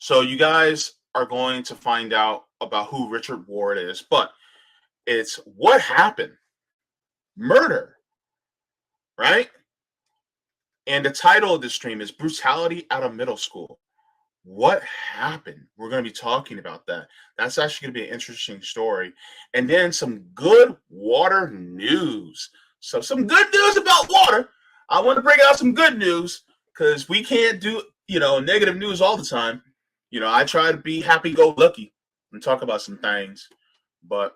So you guys are going to find out about who Richard Ward is, but it's what happened, murder, right? And the title of the stream is Brutality out of Middle School. What happened? We're going to be talking about that. That's actually going to be an interesting story. And then some good water news. So, some good news about water. I want to bring out some good news because we can't do, negative news all the time. I try to be happy go lucky and talk about some things. But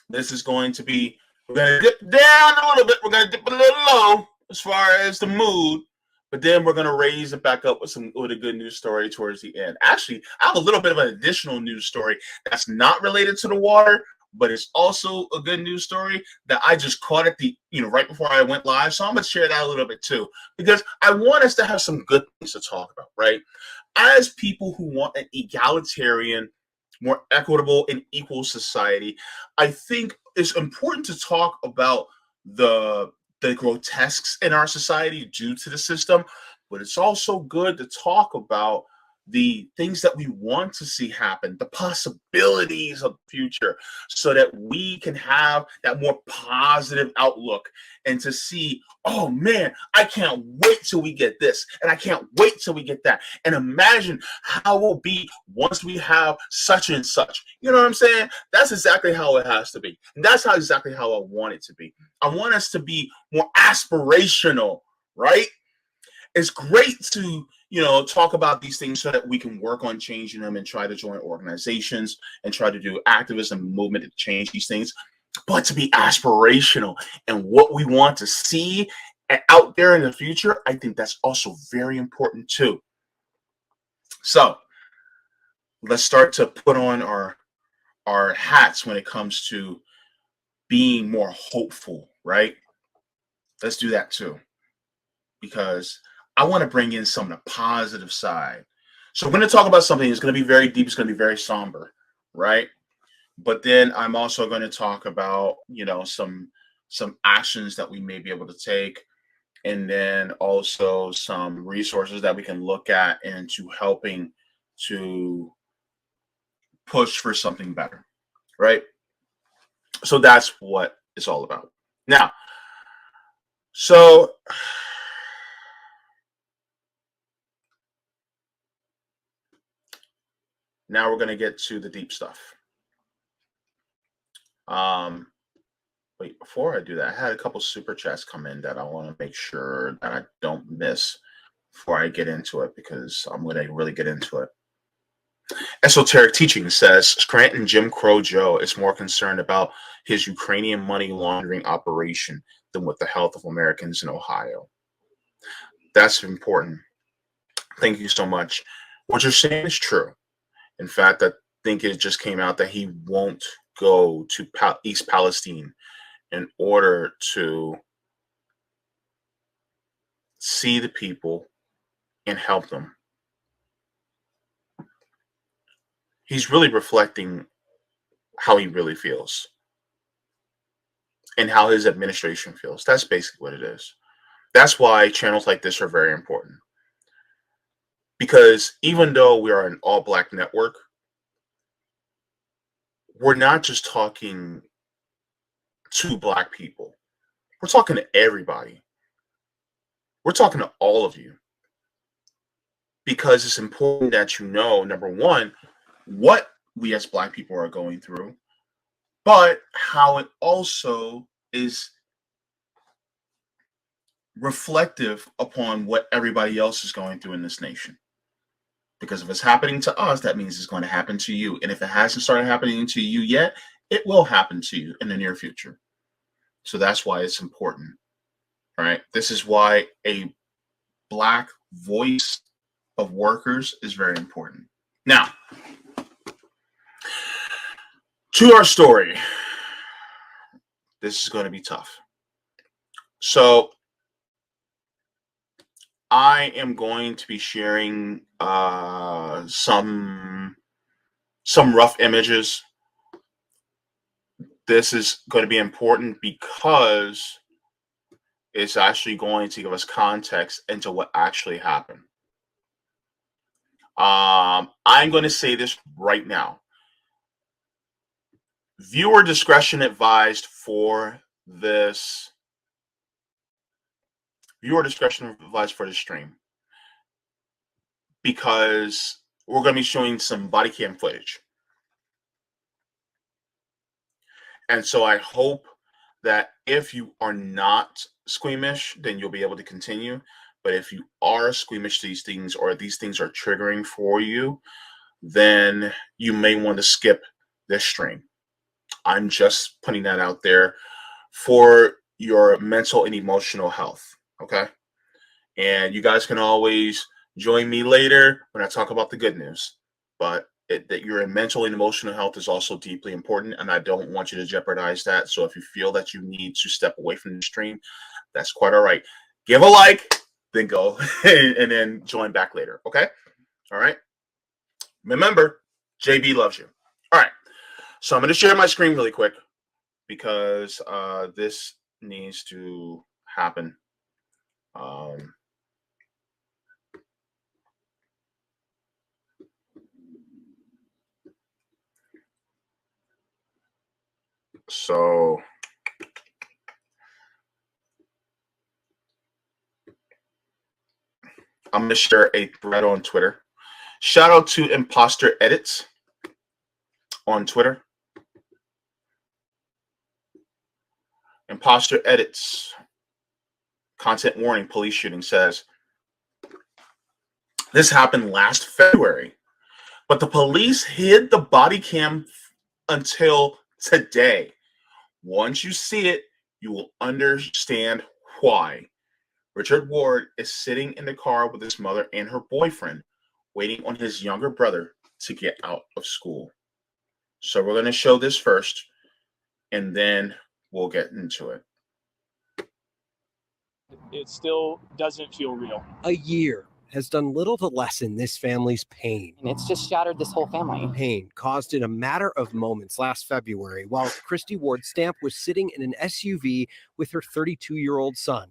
this is going to be, we're going to dip down a little bit. We're going to dip a little low as far as the mood. But then we're going to raise it back up with a good news story towards the end. Actually, I have a little bit of an additional news story that's not related to the water, but it's also a good news story that I just caught at right before I went live. So I'm going to share that a little bit too, because I want us to have some good things to talk about, right? As people who want an egalitarian, more equitable and equal society, I think it's important to talk about the grotesques in our society due to the system, but it's also good to talk about the things that we want to see happen, the possibilities of the future, so that we can have that more positive outlook and to see, oh man, I can't wait till we get this, and I can't wait till we get that, and imagine how we'll be once we have such and such. You know what I'm saying? That's exactly how it has to be. And that's exactly how I want it to be. I want us to be more aspirational, right? It's great to talk about these things so that we can work on changing them and try to join organizations and try to do activism movement to change these things, but to be aspirational and what we want to see out there in the future, I think that's also very important too. So let's start to put on our hats when it comes to being more hopeful, right? Let's do that too, because I want to bring in some of the positive side. So we're going to talk about something that's going to be very deep. It's going to be very somber, right? But then I'm also going to talk about, some actions that we may be able to take, and then also some resources that we can look at into helping to push for something better, right? So that's what it's all about. Now, so now we're going to get to the deep stuff. Wait, before I do that, I had a couple super chats come in that I want to make sure that I don't miss before I get into it, because I'm going to really get into it. Esoteric Teaching says Scranton Jim Crow Joe is more concerned about his Ukrainian money laundering operation than with the health of Americans in Ohio. That's important. Thank you so much. What you're saying is true. In fact, I think it just came out that he won't go to East Palestine in order to see the people and help them. He's really reflecting how he really feels and how his administration feels. That's basically what it is. That's why channels like this are very important. Because even though we are an all-black network, we're not just talking to Black people. We're talking to everybody. We're talking to all of you. Because it's important that you know, number one, what we as Black people are going through, but how it also is reflective upon what everybody else is going through in this nation. Because if it's happening to us, that means it's going to happen to you. And if it hasn't started happening to you yet, it will happen to you in the near future. So that's why it's important, right? This is why a Black voice of workers is very important. Now, to our story. This is going to be tough. So I am going to be sharing some rough images. This is going to be important because it's actually going to give us context into what actually happened. I'm going to say this right now. Viewer discretion advised for this. Viewer discretion advised for the stream, because we're going to be showing some body cam footage. And so I hope that if you are not squeamish, then you'll be able to continue. But if you are squeamish to these things, or these things are triggering for you, then you may want to skip this stream. I'm just putting that out there for your mental and emotional health. Okay. And you guys can always join me later when I talk about the good news. But that your mental and emotional health is also deeply important, and I don't want you to jeopardize that. So if you feel that you need to step away from the stream, that's quite all right. Give a like, then go and then join back later. Okay. All right. Remember, JB loves you. All right. So I'm going to share my screen really quick, because this needs to happen. So I'm going to share a thread on Twitter. Shout out to Imposter Edits on Twitter. Imposter Edits. Content warning, police shooting says, this happened last February, but the police hid the body cam until today. Once you see it, you will understand why. Richard Ward is sitting in the car with his mother and her boyfriend, waiting on his younger brother to get out of school. So we're going to show this first, and then we'll get into it. It still doesn't feel real. A year has done little to lessen this family's pain. And it's just shattered this whole family. Pain caused in a matter of moments last February while Christy Ward Stamp was sitting in an SUV with her 32-year-old son,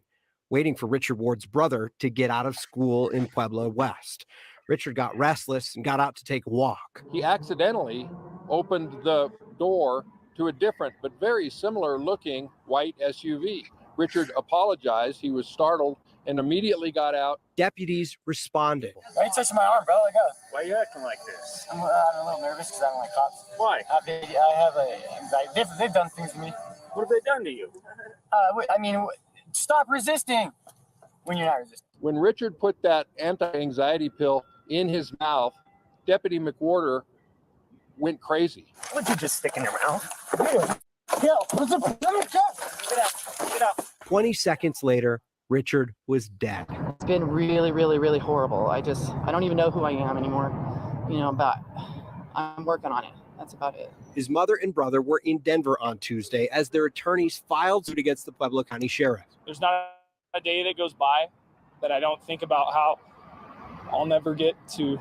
waiting for Richard Ward's brother to get out of school in Puebla West. Richard got restless and got out to take a walk. He accidentally opened the door to a different but very similar looking white SUV. Richard apologized. He was startled and immediately got out. Deputies responded. Why are you touching my arm, bro? Let go. Why are you acting like this? I'm a little nervous because I don't like cops. Why? I have anxiety. They've done things to me. What have they done to you? Stop resisting when you're not resisting. When Richard put that anti-anxiety pill in his mouth, Deputy McWhorter went crazy. Would you just stick in your mouth? Yo, what's up? Let me go. Get out. 20 seconds later, Richard was dead. It's been really, really, really horrible. I don't even know who I am anymore, but I'm working on it. That's about it. His mother and brother were in Denver on Tuesday as their attorneys filed suit against the Pueblo County Sheriff. There's not a day that goes by that I don't think about how I'll never get to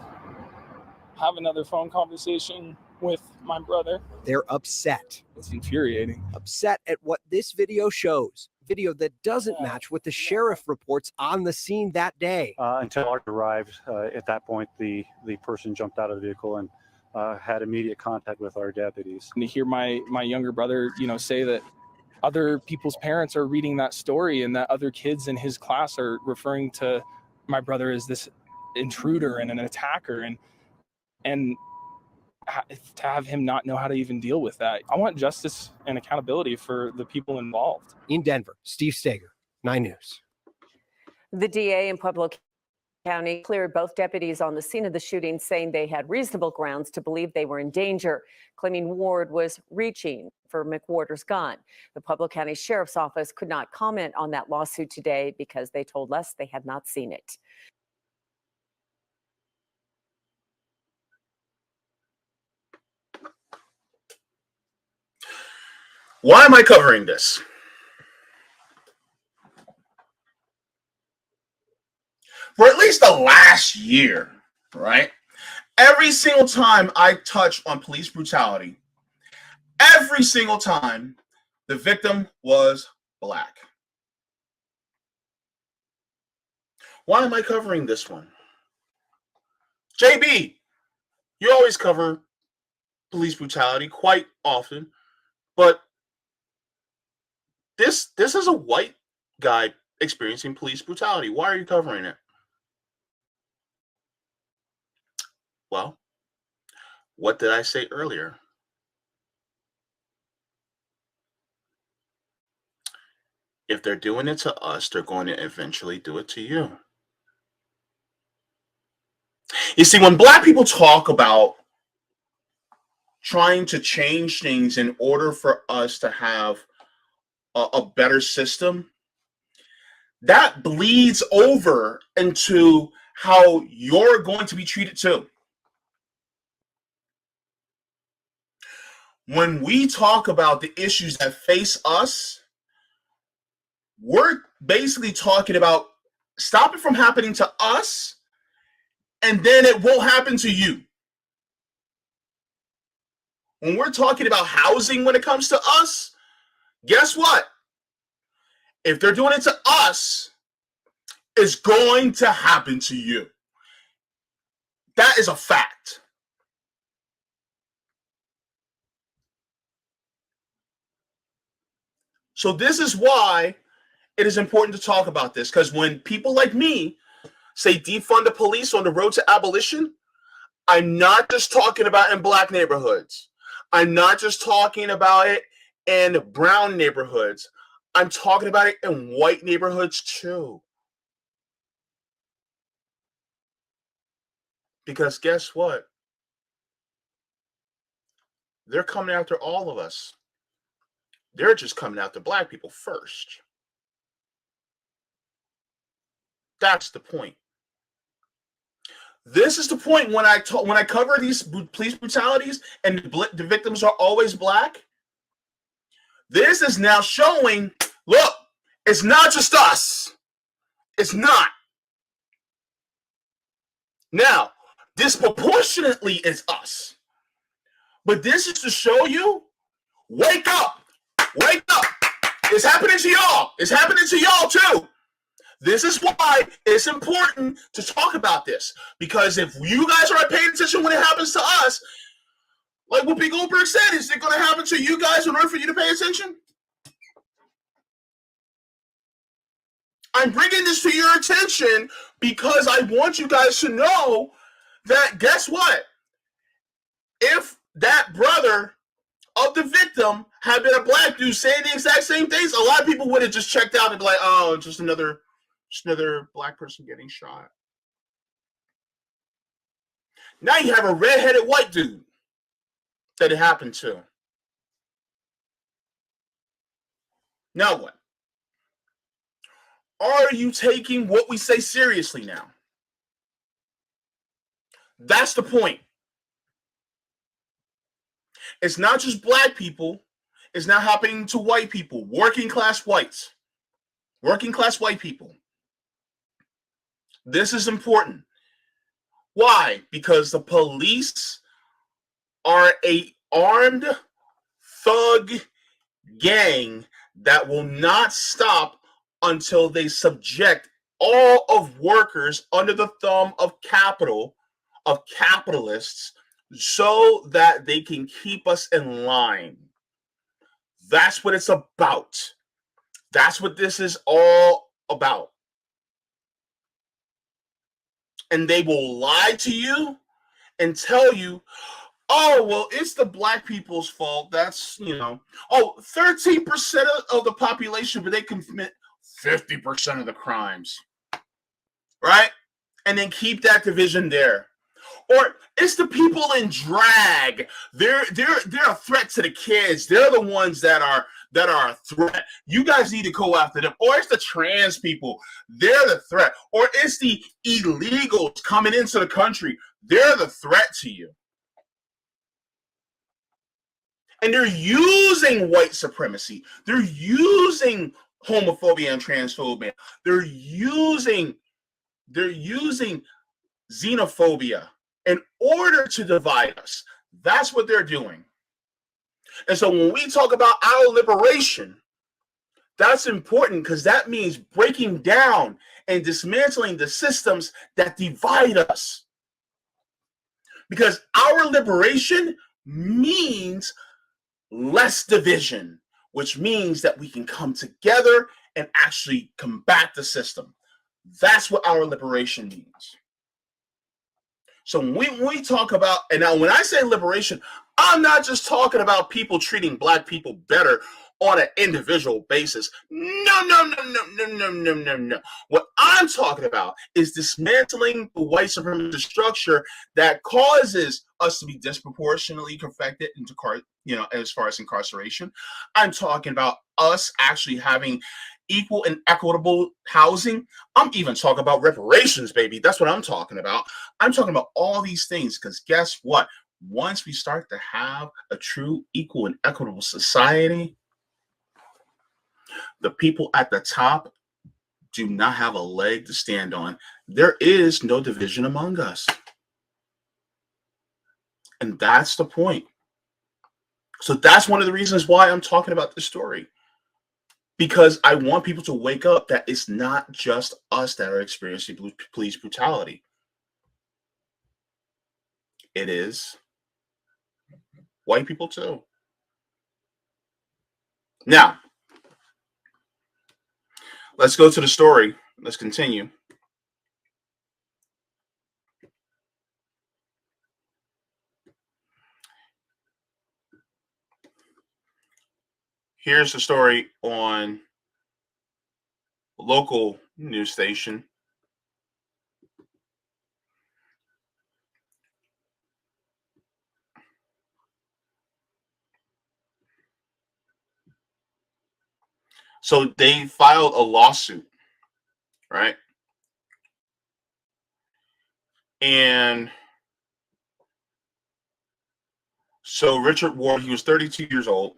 have another phone conversation with my brother. They're upset. It's infuriating. Upset at what this video shows. Video that doesn't match what the sheriff reports on the scene that day. Until ours arrived, at that point, the person jumped out of the vehicle and had immediate contact with our deputies. And to hear my younger brother, say that other people's parents are reading that story and that other kids in his class are referring to my brother as this intruder and an attacker, and to have him not know how to even deal with that. I want justice and accountability for the people involved. In Denver, Steve Steger, 9 News. The DA in Pueblo County cleared both deputies on the scene of the shooting, saying they had reasonable grounds to believe they were in danger, claiming Ward was reaching for McWhorter's gun. The Pueblo County Sheriff's Office could not comment on that lawsuit today because they told us they had not seen it. Why am I covering this? For at least the last year, right? Every single time I touch on police brutality, every single time the victim was Black. Why am I covering this one? JB, you always cover police brutality quite often, but this is a white guy experiencing police brutality. Why are you covering it? Well, what did I say earlier? If they're doing it to us, they're going to eventually do it to you. You see, when black people talk about trying to change things in order for us to have a better system, that bleeds over into how you're going to be treated too. When we talk about the issues that face us, we're basically talking about stop it from happening to us, and then it won't happen to you. When we're talking about housing when it comes to us, guess what? If they're doing it to us, it's going to happen to you. That is a fact. So this is why it is important to talk about this, because when people like me say defund the police on the road to abolition, I'm not just talking about in black neighborhoods. I'm not just talking about it in brown neighborhoods. I'm talking about it in white neighborhoods too. Because guess what? They're coming after all of us. They're just coming after black people first. That's the point. This is the point when I cover these police brutalities and the victims are always black. This is now showing, look, it's not just us. It's not. Now, disproportionately is us. But this is to show you, wake up. Wake up. It's happening to y'all. It's happening to y'all too. This is why it's important to talk about this. Because if you guys are paying attention when it happens to us, like Whoopi Goldberg said, is it going to happen to you guys in order for you to pay attention? I'm bringing this to your attention because I want you guys to know that, guess what? If that brother of the victim had been a black dude saying the exact same things, a lot of people would have just checked out and be like, oh, just another black person getting shot. Now you have a redheaded white dude that it happened to. Now what? Are you taking what we say seriously now? That's the point. It's not just black people. It's now happening to white people, working class whites, working class white people. This is important. Why? Because the police are an armed thug gang that will not stop until they subject all of workers under the thumb of capitalists, so that they can keep us in line. That's what it's about. That's what this is all about. And they will lie to you and tell you, oh, well, it's the black people's fault. That's, 13% of the population, but they commit 50% of the crimes. Right? And then keep that division there. Or it's the people in drag. They're a threat to the kids. They're the ones that are a threat. You guys need to go after them. Or it's the trans people. They're the threat. Or it's the illegals coming into the country. They're the threat to you. And they're using white supremacy. They're using homophobia and transphobia. They're using xenophobia in order to divide us. That's what they're doing. And so when we talk about our liberation, that's important because that means breaking down and dismantling the systems that divide us. Because our liberation means less division, which means that we can come together and actually combat the system. That's what our liberation means. So when we talk about, and now when I say liberation, I'm not just talking about people treating black people better on an individual basis. No, no, no, no, no, no, no, no, no. What I'm talking about is dismantling the white supremacist structure that causes us to be disproportionately affected into, as far as incarceration. I'm talking about us actually having equal and equitable housing. I'm even talking about reparations, baby. That's what I'm talking about. I'm talking about all these things because guess what? Once we start to have a true, equal, and equitable society, the people at the top do not have a leg to stand on. There is no division among us. And that's the point. So that's one of the reasons why I'm talking about this story. Because I want people to wake up that it's not just us that are experiencing police brutality. It is white people too. Now, let's go to the story. Let's continue. Here's the story on a local news station. So they filed a lawsuit, right? And so Richard Ward, he was 32 years old,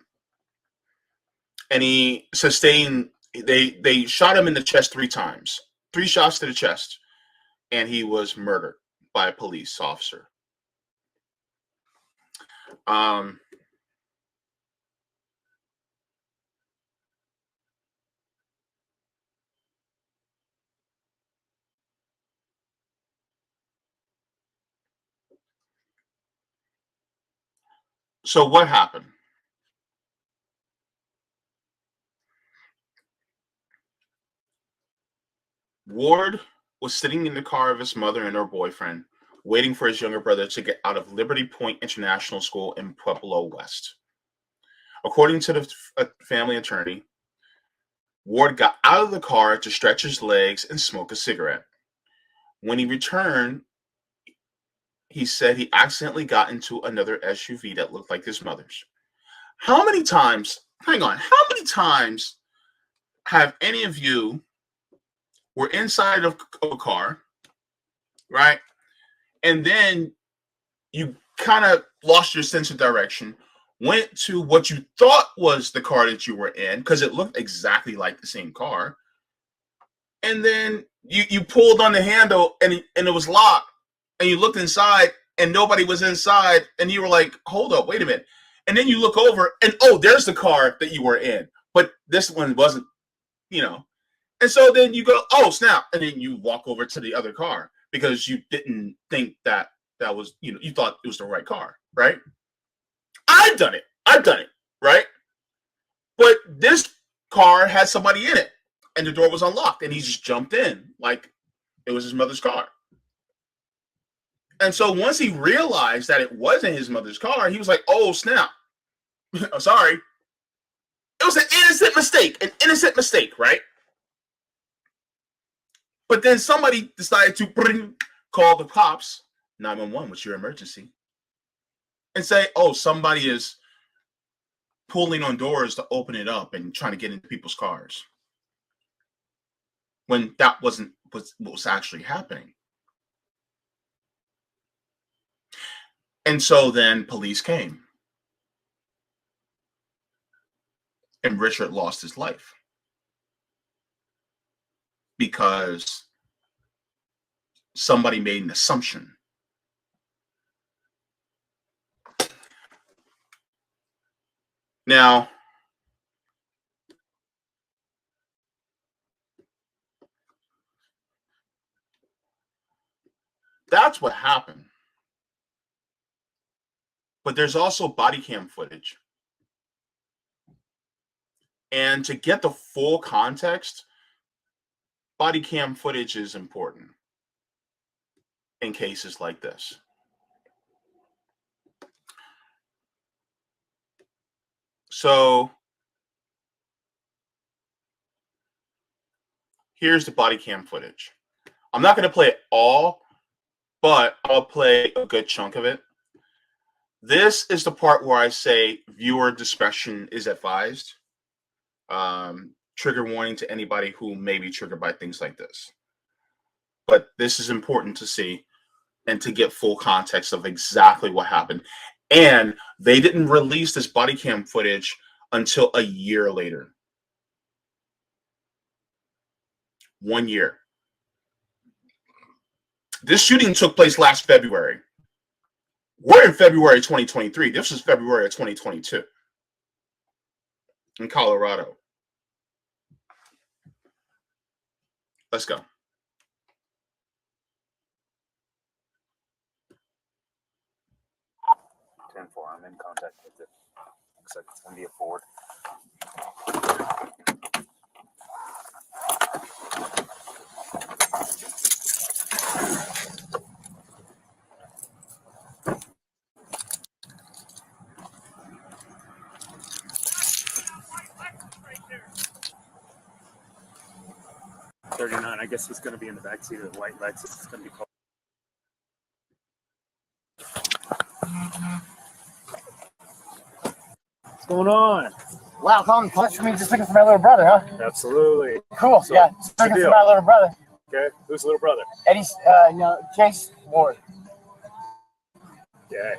and he sustained, they shot him in the chest 3 times, 3 shots to the chest, and he was murdered by a police officer. So what happened? Ward was sitting in the car of his mother and her boyfriend, waiting for his younger brother to get out of Liberty Point International School in Pueblo West. According to the family attorney, Ward got out of the car to stretch his legs and smoke a cigarette. When he returned, he said he accidentally got into another SUV that looked like his mother's. How many times have any of you were inside of a car, right? And then you kind of lost your sense of direction, went to what you thought was the car that you were in because it looked exactly like the same car. And then you pulled on the handle and it was locked, and you looked inside and nobody was inside, and you were like, hold up, wait a minute. And then you look over and there's the car that you were in, but this one wasn't, And so then you go, oh snap, and then you walk over to the other car because you didn't think that was, you thought it was the right car, right? I've done it, right? But this car had somebody in it, and the door was unlocked, and he just jumped in like it was his mother's car. And so once he realized that it wasn't his mother's car, he was like, oh snap. I'm sorry. It was an innocent mistake, right? But then somebody decided to call the cops, 911, what's your emergency? And say, oh, somebody is pulling on doors to open it up and trying to get into people's cars. When that wasn't what was actually happening. And so then police came. And Richard lost his life. Because somebody made an assumption. Now, that's what happened. but there's also body cam footage. And to get the full context, body cam footage is important in cases like this. So here's the body cam footage. I'm not going to play it all, but I'll play a good chunk of it. This is the part where I say viewer discretion is advised. Trigger warning to anybody who may be triggered by things like this. But this is important to see and to get full context of exactly what happened. And they didn't release this body cam footage until a year later. 1 year. This shooting took place last February. We're in February 2023. This is February of 2022 in Colorado. Let's go. 10-4, I'm in contact with it. Looks like it's going to be a Ford. I guess he's going to be in the backseat of the white Lexus. It's going to be called. What's going on? Wow, calling clutch for me, just looking for my little brother, huh? Absolutely. Cool. So, Yeah, just looking for my little brother. Okay. Who's the little brother? Eddie's, Chase Ward. Okay.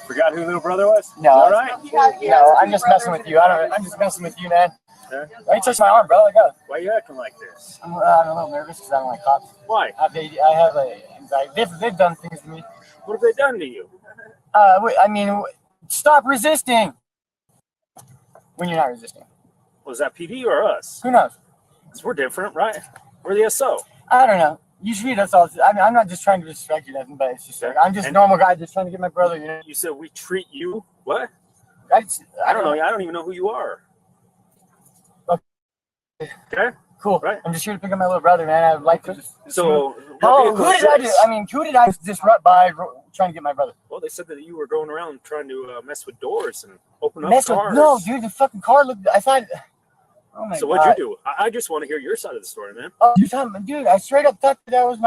Forgot who little brother was? No, all right. No, I'm just messing with you. I'm just messing with you, man. Yeah. Why you touch my arm, bro? Let go. Why you acting like this? I'm a little nervous because I don't like cops. Why? I have anxiety. They've done things to me. What have they done to you? Stop resisting. When you're not resisting. Was that PD or us? Who knows? Because we're different, right? We're the SO. I don't know. You treat us all. I mean, I'm not just trying to distract you, nothing, but it's just like I'm just a normal guy just trying to get my brother. You know. You said we treat you what? I don't know. I don't even know who you are. Okay. Cool. Right. I'm just here to pick up my little brother, man. I would like to just. So. Who did I do? I mean, who did I disrupt by trying to get my brother? Well, they said that you were going around trying to mess with doors and open up cars. No, dude, the fucking car looked. I thought. Oh my god. So what'd you do? I just want to hear your side of the story, man. Oh, dude, I straight up thought that was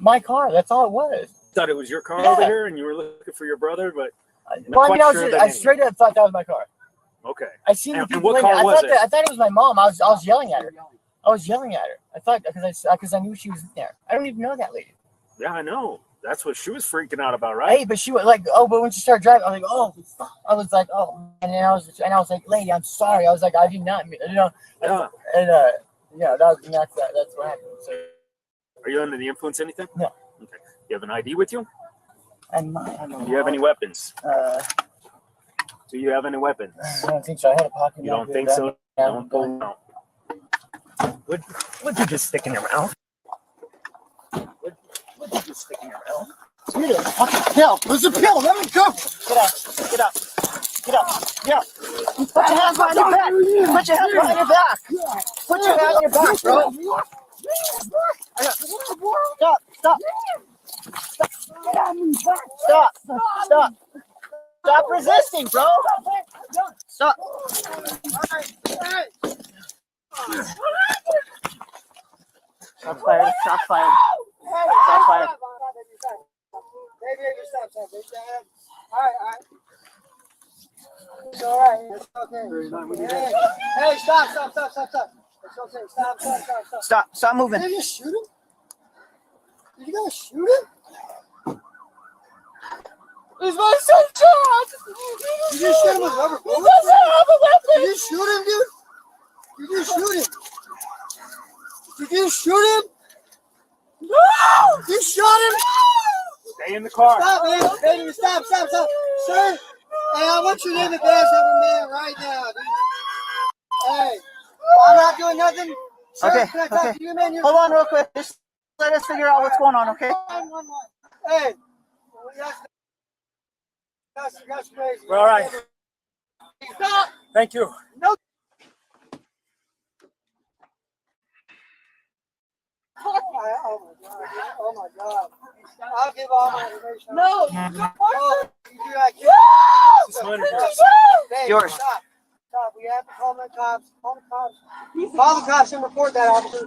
my car. That's all it was. Thought it was your car over here, and you were looking for your brother, but. I straight up thought that was my car. Okay. I seen the people. And what car was it? I thought it was my mom. I was yelling at her. I thought because I knew she was in there. I don't even know that lady. Yeah, I know. That's what she was freaking out about, right? Hey, but she was like, but when she started driving, I was like, and I was like, lady, I'm sorry. I was like, I did not, Yeah. That's what happened. So, are you under the influence of anything? No. Okay. You have an ID with you? Do you have any weapons? Do you have any weapons? I don't think so. I had a pocket. You don't think so? Don't pull them out. Would you just stick in your mouth? Would you just stick in your mouth? Dude, a fucking pill. There's a pill. Let me go. Get up. Put your hands behind your back. Put your hands behind your back. Put your hands on your back, bro. Stop. Stop resisting, bro. Stop. Stop firing. It's all right. It's okay. Hey, stop. It's okay. Stop moving. Did you shoot him? Did you guys shoot him? He's my son, John! Did you shoot him with rubber bullets? He doesn't have a weapon! Did you shoot him, dude? Did you shoot him? No! You shot him? Stay in the car. Stop, man. Baby, stop. Sir, hey, I want your name and badge over man right now, dude. Hey, I'm not doing nothing. Sir, okay, can I talk to you, man? Hold on real quick. Just let us figure out what's going on, okay? Hey. That's crazy. We're all right. Stop. Thank you. No. Oh my God. I'll give all my information. No. Oh, you do that. Yours. Stop. Stop. We have to call the cops. Call the cops. Call the cops and report that officer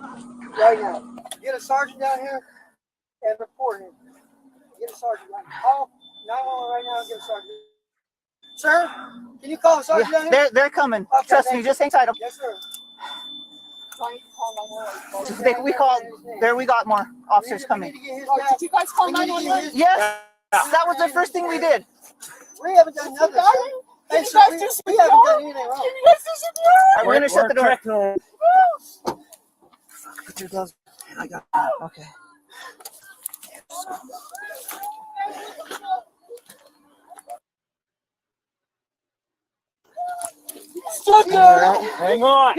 right now. Get a sergeant down here and report him. Get a sergeant down here. Call 911 right now and get a sergeant. Sir, can you call a sergeant down here? They're coming. Okay, Trust me, just hang tight. Yes, sir. We got more officers coming. Did you guys call 911? Yes, that was the first thing we did. We haven't done nothing. Hey, sir, we haven't done anything wrong. We're gonna shut the door. Put your gloves. I got it. Okay. Hang on.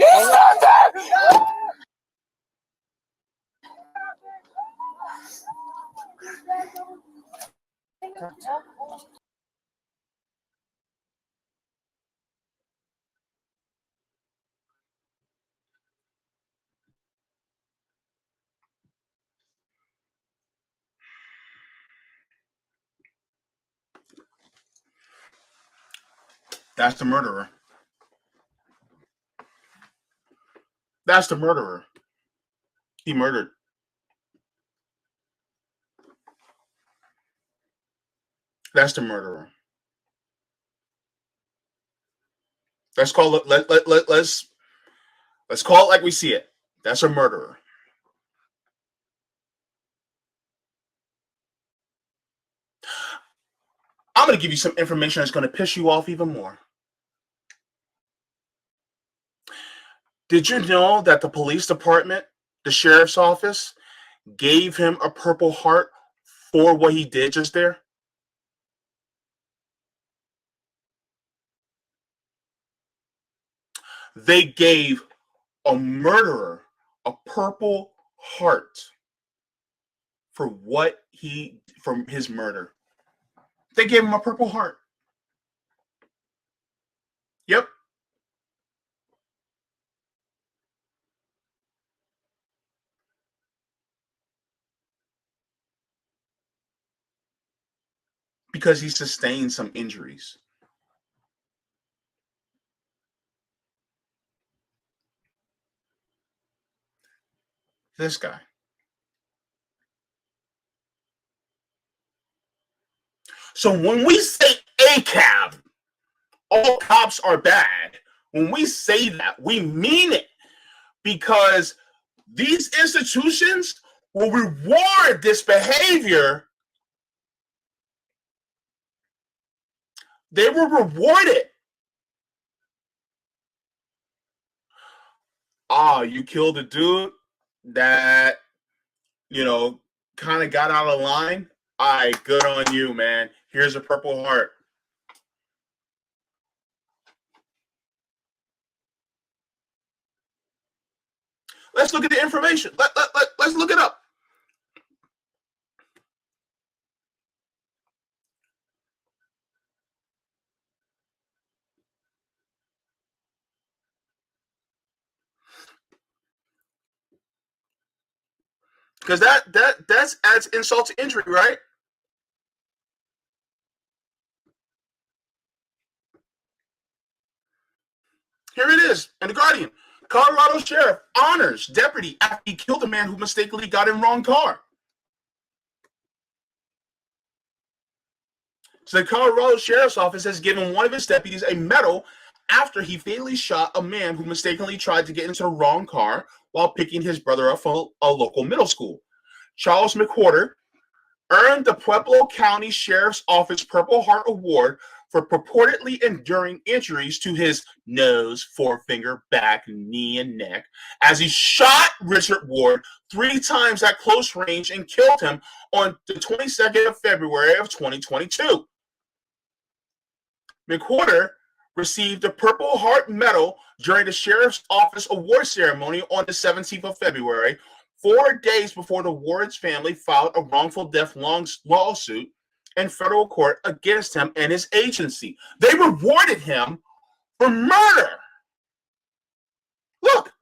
That's the murderer. That's the murderer. He murdered. That's the murderer. Let's call it. Let's call it like we see it. That's a murderer. I'm going to give you some information that's going to piss you off even more. Did you know that the police department, the sheriff's office, gave him a Purple Heart for what he did just there? They gave a murderer a Purple Heart for his murder. They gave him a Purple Heart. Yep. Because he sustained some injuries. This guy. So when we say ACAB, all cops are bad, when we say that, we mean it. Because these institutions will reward this behavior. They will reward it. You killed a dude that, kind of got out of line. All right, good on you, man. Here's a Purple Heart. Let's look at the information. Let's look it up. Because that's adds insult to injury, right? Here it is in the Guardian. Colorado sheriff honors deputy after he killed a man who mistakenly got in wrong car. So the Colorado Sheriff's Office has given one of his deputies a medal after he fatally shot a man who mistakenly tried to get into the wrong car while picking his brother up from a local middle school. Charles McWhorter earned the Pueblo County Sheriff's Office Purple Heart Award for purportedly enduring injuries to his nose, forefinger, back, knee, and neck as he shot Richard Ward 3 times at close range and killed him on the 22nd of February of 2022. McWhorter received the Purple Heart Medal during the Sheriff's Office award ceremony on the 17th of February, 4 days before the Ward's family filed a wrongful death lawsuit in federal court against him and his agency. They rewarded him for murder. Look,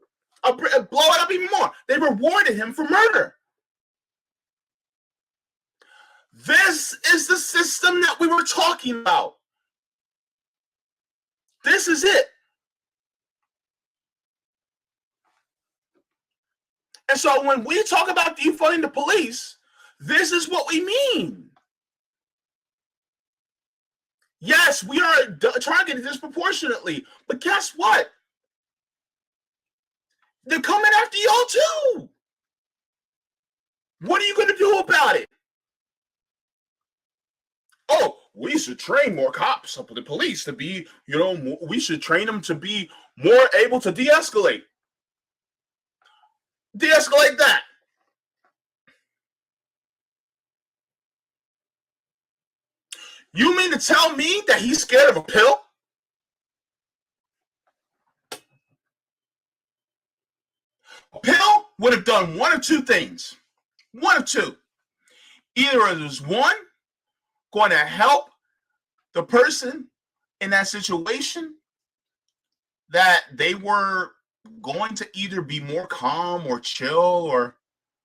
I'll blow it up even more. They rewarded him for murder. This is the system that we were talking about. This is it. And so when we talk about defunding the police, this is what we mean. Yes, we are targeted disproportionately, but guess what? They're coming after y'all too. What are you going to do about it? Oh, we should train more cops up with the police to be, we should train them to be more able to de-escalate. De-escalate that. You mean to tell me that he's scared of a pill? A pill would have done one of two things. One of two. Either it was one, going to help the person in that situation that they were going to either be more calm or chill or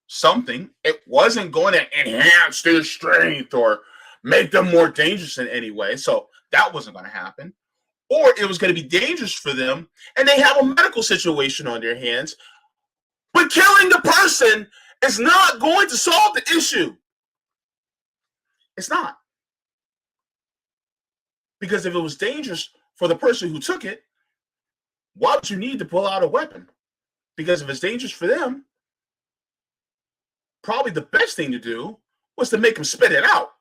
something. It wasn't going to enhance their strength or make them more dangerous in any way. So that wasn't going to happen. Or it was going to be dangerous for them and they have a medical situation on their hands. But killing the person is not going to solve the issue. It's not. Because if it was dangerous for the person who took it, why would you need to pull out a weapon? Because if it's dangerous for them, probably the best thing to do was to make them spit it out.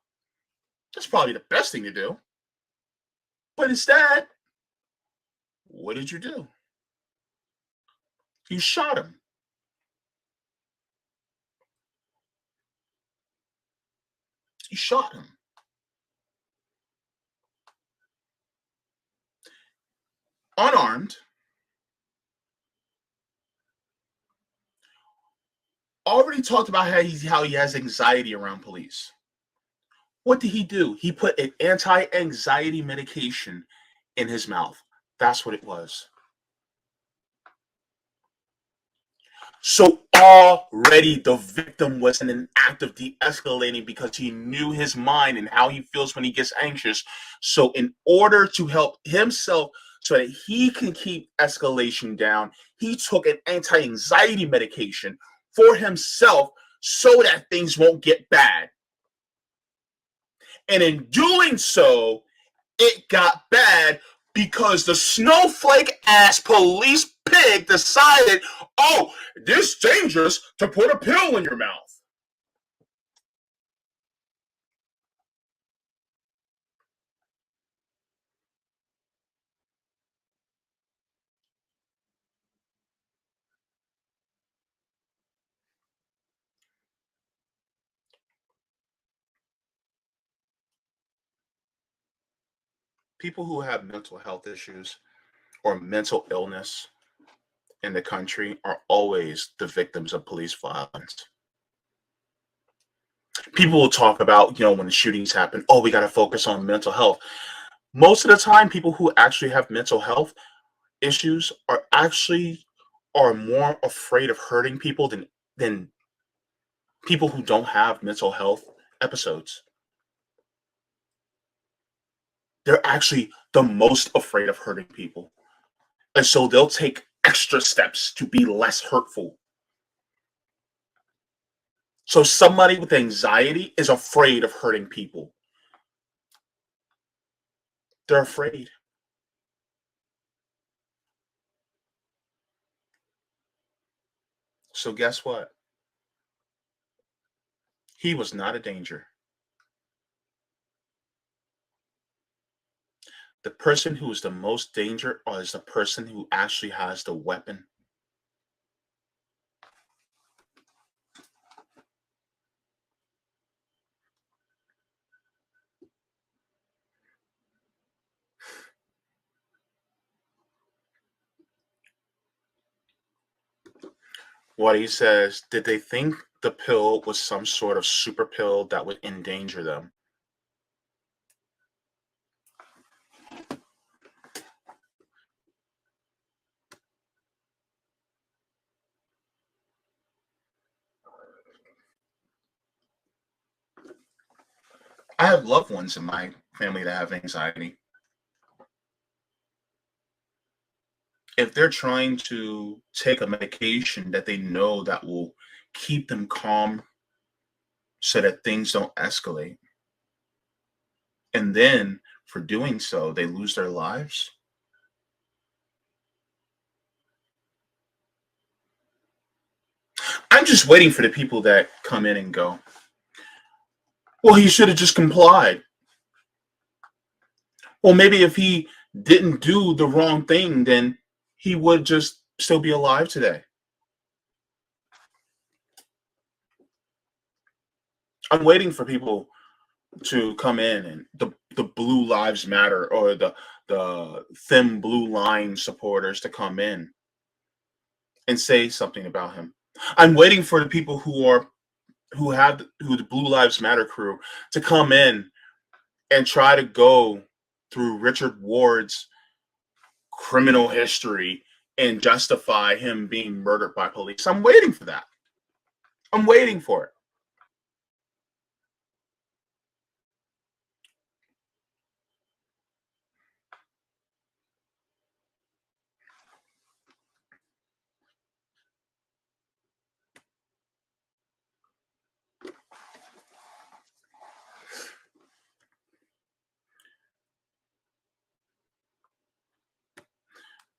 That's probably the best thing to do. But instead, what did you do? You shot him. You shot him. Unarmed. Already talked about how he has anxiety around police. What did he do? He put an anti-anxiety medication in his mouth. That's what it was. So already the victim was in an act of de-escalating because he knew his mind and how he feels when he gets anxious. So in order to help himself so that he can keep escalation down, he took an anti-anxiety medication for himself so that things won't get bad. And in doing so, it got bad because the snowflake ass police pig decided, oh, this is dangerous to put a pill in your mouth. People who have mental health issues or mental illness in the country are always the victims of police violence. People will talk about, when the shootings happen, oh, we got to focus on mental health. Most of the time, people who actually have mental health issues are more afraid of hurting people than people who don't have mental health episodes. They're actually the most afraid of hurting people. And so they'll take extra steps to be less hurtful. So somebody with anxiety is afraid of hurting people. They're afraid. So guess what? He was not a danger. The person who is the most danger is the person who actually has the weapon. What he says, did they think the pill was some sort of super pill that would endanger them? I have loved ones in my family that have anxiety. If they're trying to take a medication that they know that will keep them calm so that things don't escalate, and then for doing so, they lose their lives. I'm just waiting for the people that come in and go, well, he should have just complied. Well, maybe if he didn't do the wrong thing, then he would just still be alive today. I'm waiting for people to come in and the Blue Lives Matter or the thin blue line supporters to come in and say something about him. I'm waiting for the people who the Blue Lives Matter crew to come in and try to go through Richard Ward's criminal history and justify him being murdered by police. I'm waiting for that. I'm waiting for it.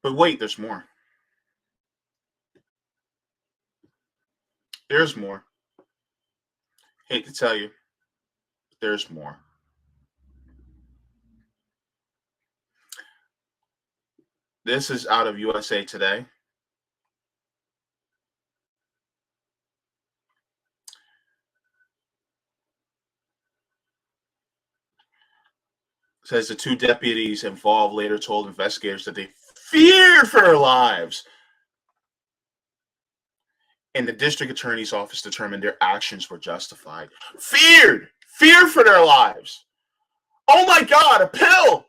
But wait, there's more. There's more. Hate to tell you, there's more. This is out of USA Today. It says the two deputies involved later told investigators that they feared for their lives. And the district attorney's office determined their actions were justified. Feared for their lives. Oh my God, a pill.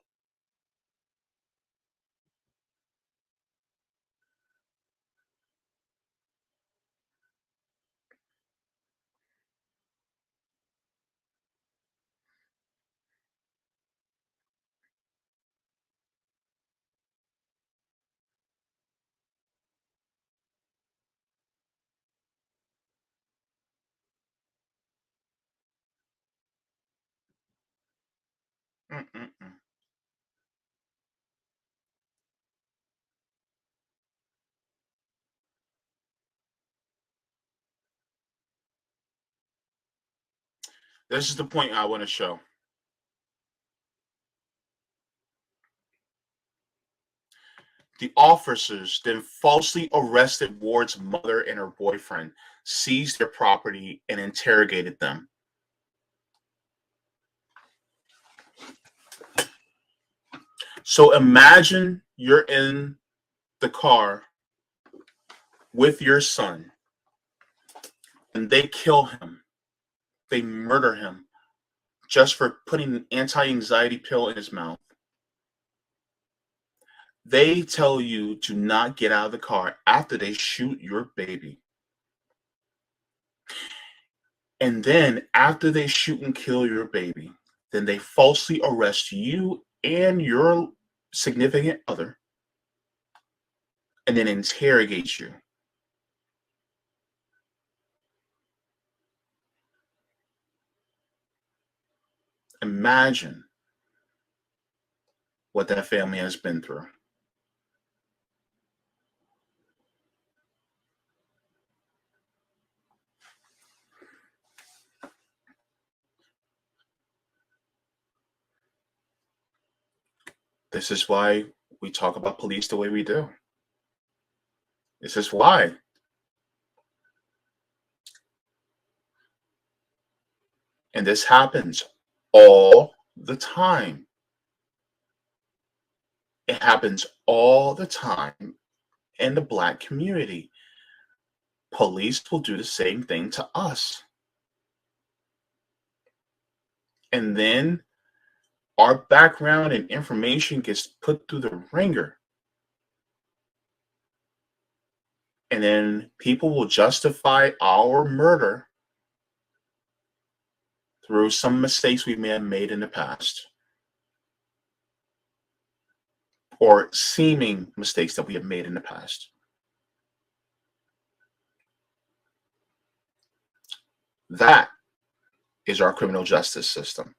Mm-mm-mm. This is the point I want to show. The officers then falsely arrested Ward's mother and her boyfriend, seized their property, and interrogated them. So imagine you're in the car with your son and they kill him. They murder him just for putting an anti-anxiety pill in his mouth. They tell you to not get out of the car after they shoot your baby. And then after they shoot and kill your baby, then they falsely arrest you and your significant other and then interrogate you. Imagine what that family has been through. This is why we talk about police the way we do. This is why. And this happens all the time. It happens all the time in the Black community. Police will do the same thing to us. And then our background and information gets put through the ringer. And then people will justify our murder through some mistakes we may have made in the past, or seeming mistakes that we have made in the past. That is our criminal justice system.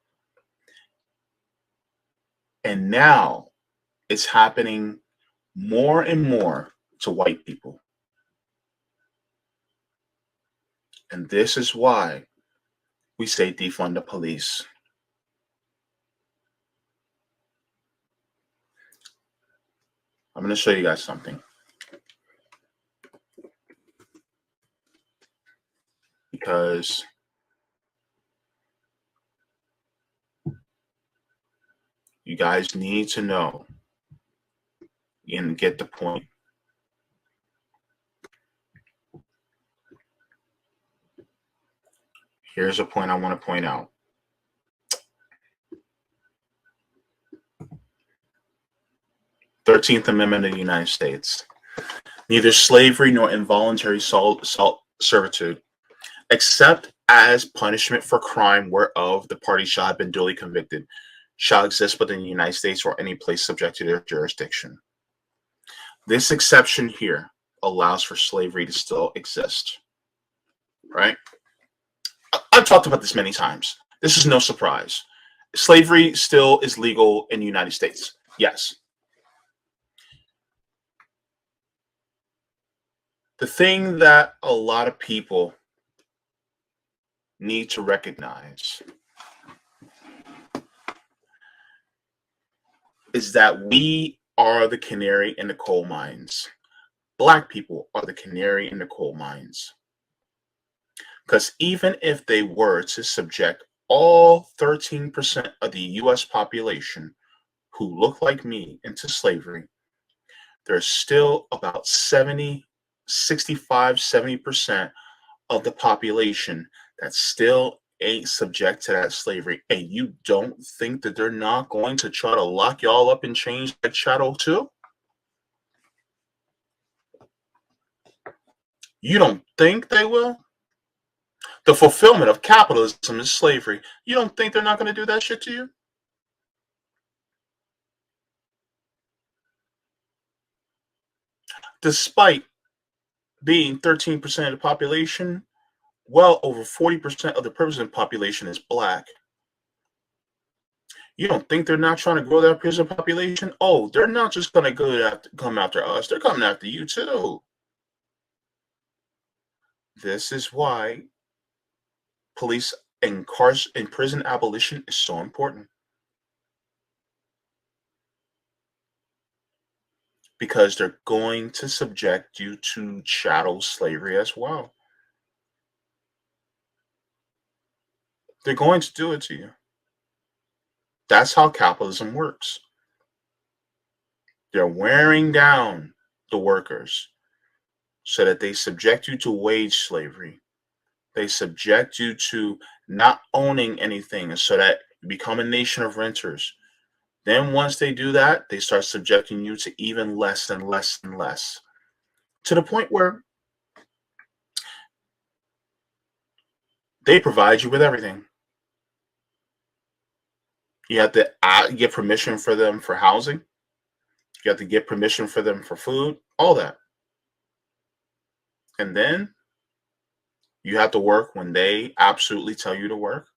And now it's happening more and more to white people. And this is why we say defund the police. I'm going to show you guys something. Because you guys need to know and get the point. Here's a point I want to point out. "13th Amendment of the United States. Neither slavery nor involuntary servitude, except as punishment for crime whereof the party shall have been duly convicted, shall exist within the United States or any place subject to their jurisdiction." This exception here allows for slavery to still exist, right? I've talked about this many times. This is no surprise. Slavery still is legal in the United States. Yes. The thing that a lot of people need to recognize is that we are the canary in the coal mines. Black people are the canary in the coal mines. Because even if they were to subject all 13% of the US population who look like me into slavery, there's still about 70% of the population that still ain't subject to that slavery. And you don't think that they're not going to try to lock y'all up in chains like chattel too? You don't think they will? The fulfillment of capitalism is slavery. You don't think they're not going to do that shit to you? Despite being 13% of the population, well over 40% of the prison population is black. You don't think they're not trying to grow that prison population? Oh, they're not just going to come after us. They're coming after you too. This is why police and prison abolition is so important. Because they're going to subject you to chattel slavery as well. They're going to do it to you. That's how capitalism works. They're wearing down the workers so that they subject you to wage slavery. They subject you to not owning anything so that you become a nation of renters. Then once they do that, they start subjecting you to even less and less and less, to the point where they provide you with everything. You have to get permission for them for housing. You have to get permission for them for food, all that. And then you have to work when they absolutely tell you to work.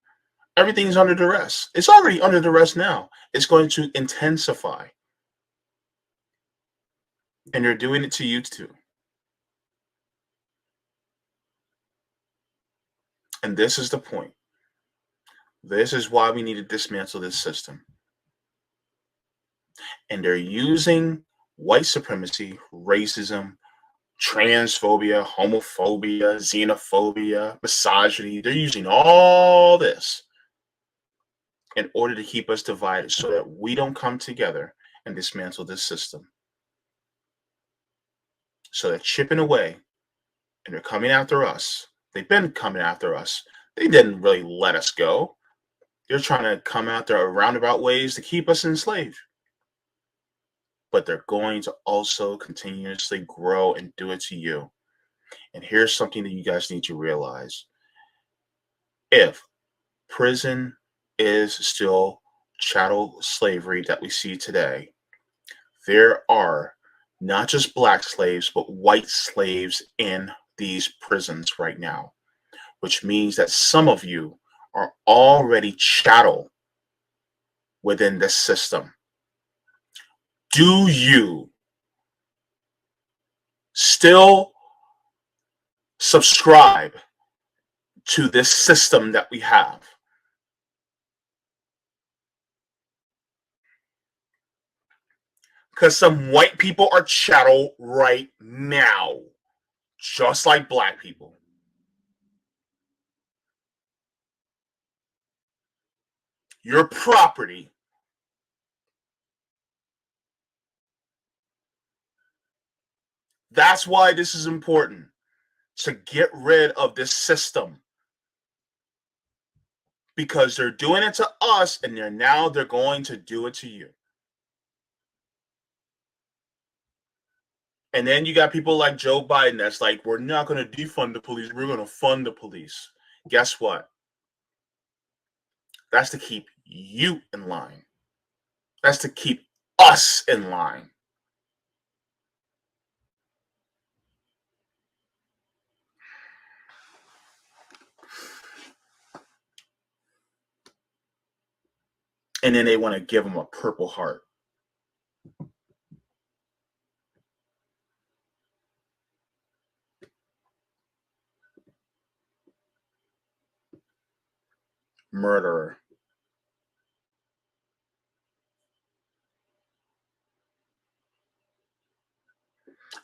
Everything's under duress. It's already under duress now. It's going to intensify. And they're doing it to you too. And this is the point. This is why we need to dismantle this system. And they're using white supremacy, racism, transphobia, homophobia, xenophobia, misogyny. They're using all this in order to keep us divided so that we don't come together and dismantle this system. So they're chipping away and they're coming after us. They've been coming after us. They didn't really let us go. They're trying to come after roundabout ways to keep us enslaved. But they're going to also continuously grow and do it to you. And here's something that you guys need to realize. If prison is still chattel slavery that we see today. There are not just black slaves, but white slaves in these prisons right now, which means that some of you are already chattel within this system. Do you still subscribe to this system that we have? Because some white people are chattel right now, just like black people. Your property That's why this is important, to get rid of this system, because they're doing it to us and they're going to do it to you. And then you got people like Joe Biden that's like, we're not going to defund the police, we're going to fund the police. Guess what? That's to keep you in line. That's to keep us in line. And then they want to give them a Purple Heart. Murderer.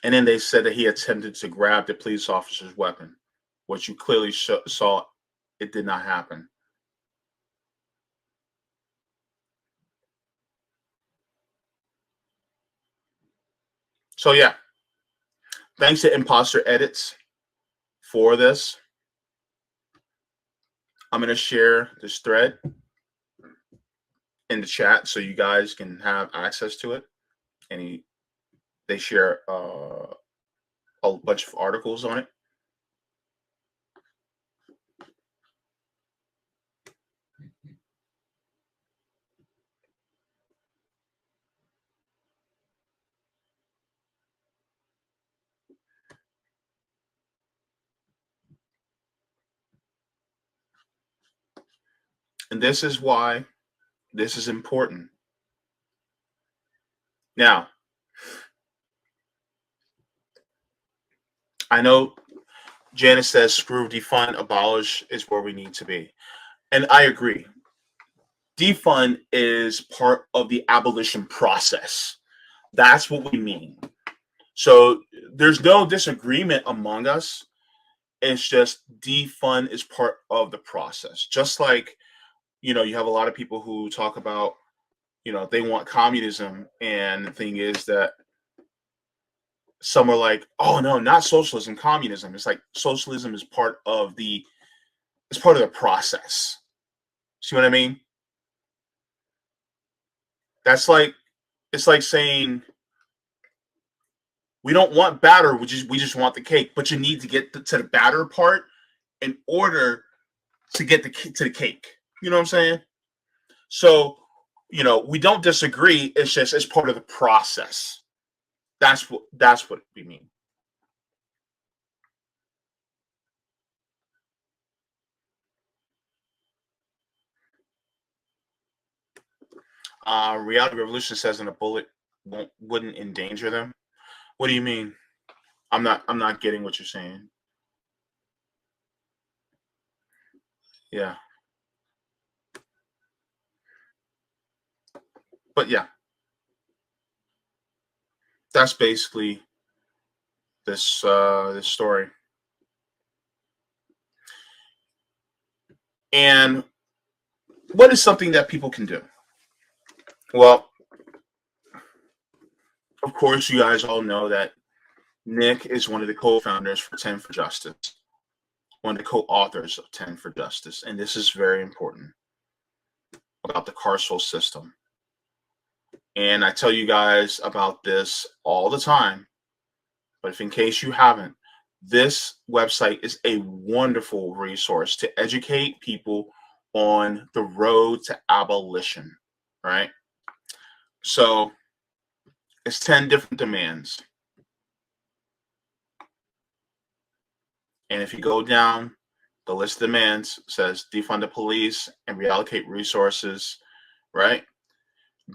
And then they said that he attempted to grab the police officer's weapon, which you clearly saw it did not happen. So yeah, thanks to Imposter Edits for this. I'm going to share this thread in the chat so you guys can have access to it. And they share a bunch of articles on it. And this is why this is important. Now, I know Janice says screw, defund, abolish is where we need to be. And I agree. Defund is part of the abolition process. That's what we mean. So there's no disagreement among us. It's just defund is part of the process. Just like, you have a lot of people who talk about, they want communism. And the thing is that some are like, oh no, not socialism, communism. It's like socialism is part of the process. See what I mean? It's like saying we don't want batter, we just want the cake, but you need to get to the batter part in order to get to the cake. You know what I'm saying? So, we don't disagree. It's just it's part of the process. That's what we mean. Reality Revolution says, "And a bullet wouldn't endanger them." What do you mean? I'm not getting what you're saying. Yeah. But yeah. That's basically this story. And what is something that people can do? Well, of course, you guys all know that Nick is one of the co-founders for 10 for Justice, one of the co-authors of 10 for Justice. And this is very important about the carceral system. And I tell you guys about this all the time, but if in case you haven't, this website is a wonderful resource to educate people on the road to abolition, right? So it's 10 different demands. And if you go down the list of demands, says defund the police and reallocate resources, right?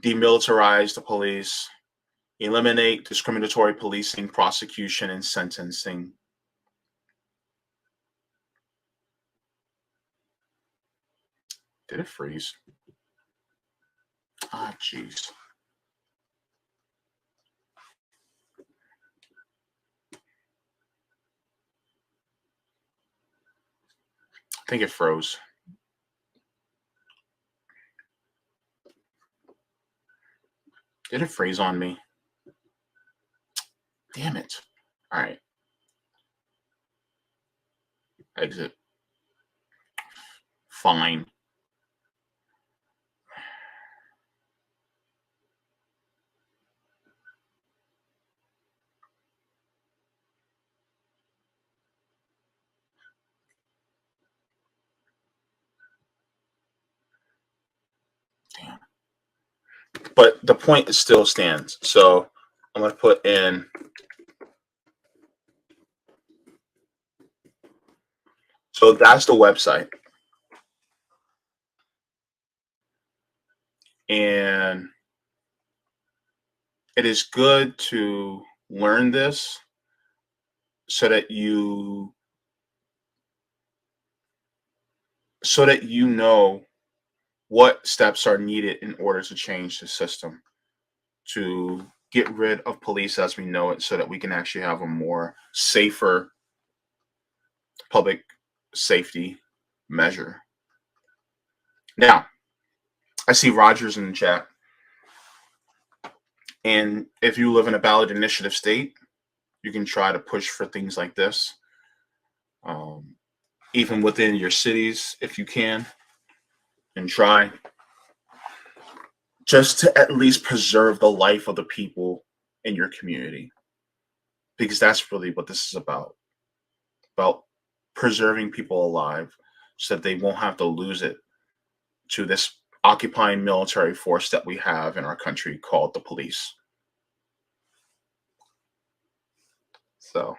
Demilitarize the police, eliminate discriminatory policing, prosecution, and sentencing. Did it freeze? Ah, jeez. I think it froze. Did it freeze on me? Damn it. All right. Exit. Fine. Damn. But the point still stands. So I'm going to put in. So that's the website. And it is good to learn this so that you know what steps are needed in order to change the system, to get rid of police as we know it, so that we can actually have a more safer public safety measure. Now, I see Rogers in the chat. And if you live in a ballot initiative state, you can try to push for things like this. Even within your cities, if you can, and try just to at least preserve the life of the people in your community. Because that's really what this is about preserving people alive so that they won't have to lose it to this occupying military force that we have in our country called the police. So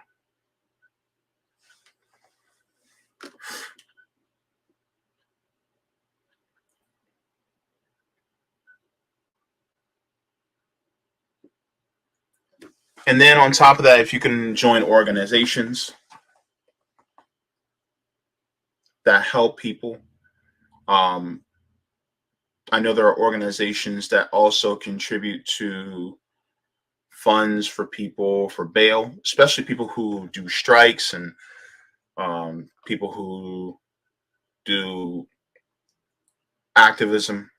and then on top of that, if you can join organizations that help people. I know there are organizations that also contribute to funds for people for bail, especially people who do strikes and people who do activism.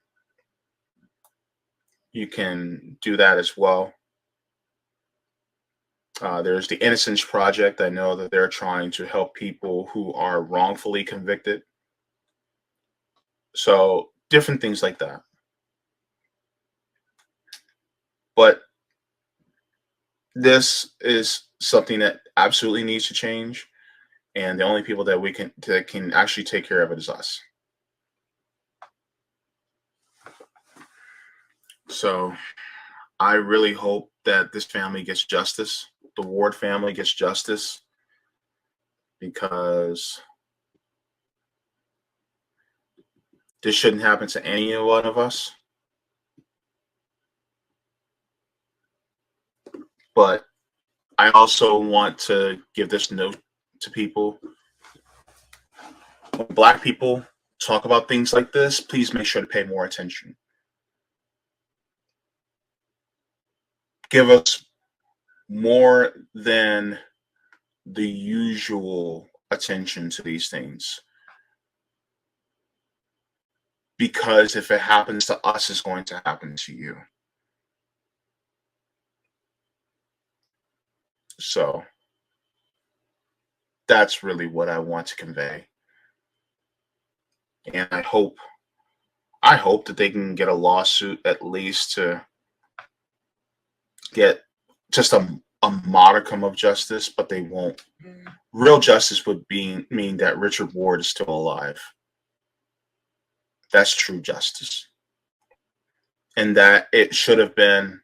You can do that as well. There's the Innocence Project. I know that they're trying to help people who are wrongfully convicted. So different things like that. But this is something that absolutely needs to change. And the only people that can actually take care of it is us. So I really hope that this family gets justice. The Ward family gets justice, because this shouldn't happen to any one of us. But I also want to give this note to people. When Black people talk about things like this, please make sure to pay more attention. Give us more than the usual attention to these things. Because if it happens to us, it's going to happen to you. So that's really what I want to convey. And I hope that they can get a lawsuit at least to get just a modicum of justice, but they won't. Real justice would mean that Richard Ward is still alive. That's true justice. And that it should have been,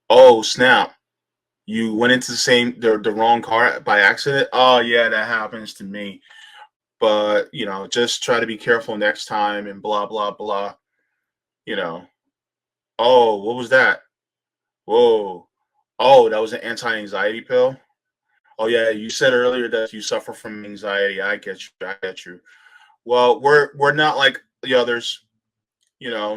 oh snap, you went into the wrong car by accident. Oh yeah, that happens to me. But just try to be careful next time and blah blah blah. Oh, what was that? Whoa. Oh, that was an anti-anxiety pill. Oh yeah, you said earlier that you suffer from anxiety. I get you. I get you. Well, we're not like the others.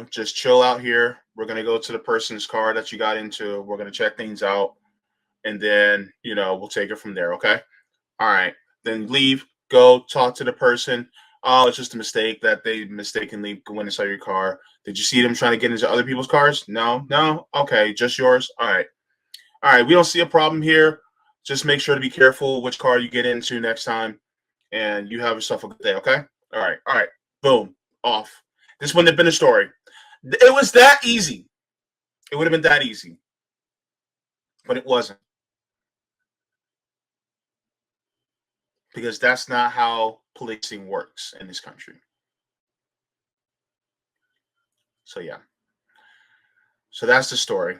Just chill out here. We're gonna go to the person's car that you got into. We're gonna check things out, and then we'll take it from there. Okay. All right. Then leave. Go talk to the person. Oh, it's just a mistake that they mistakenly went inside your car. Did you see them trying to get into other people's cars? No. No. Okay. Just yours. All right. All right. We don't see a problem here. Just make sure to be careful which car you get into next time, and you have yourself a good day. Okay. All right. All right. Boom. Off. This wouldn't have been a story. It was that easy. It would have been that easy, but it wasn't, because that's not how policing works in this country. So yeah. So that's the story.